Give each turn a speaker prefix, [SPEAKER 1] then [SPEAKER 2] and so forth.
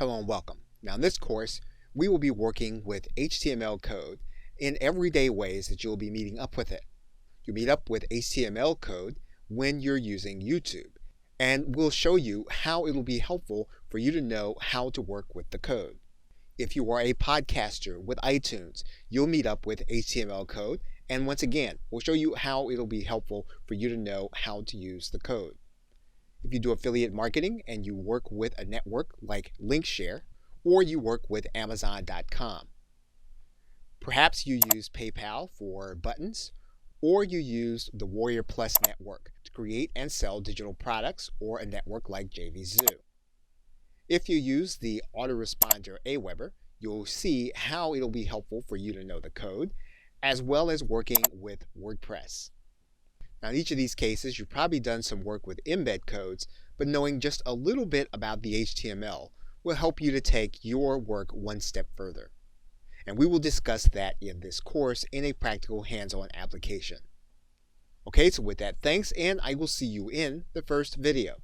[SPEAKER 1] Hello and welcome. Now in this course, we will be working with HTML code in everyday ways that you'll be meeting up with it. You meet up with HTML code when you're using YouTube, and we'll show you how it'll be helpful for you to know how to work with the code. If you are a podcaster with iTunes, you'll meet up with HTML code, and once again, we'll show you how it'll be helpful for you to know how to use the code. If you do affiliate marketing and you work with a network like Linkshare, or you work with Amazon.com. Perhaps you use PayPal for buttons, or you use the Warrior Plus network to create and sell digital products, or a network like JVZoo. If you use the autoresponder Aweber, you'll see how it'll be helpful for you to know the code, as well as working with WordPress. Now, in each of these cases, you've probably done some work with embed codes, but knowing just a little bit about the HTML will help you to take your work one step further. And we will discuss that in this course in a practical hands-on application. Okay, so with that, thanks, and I will see you in the first video.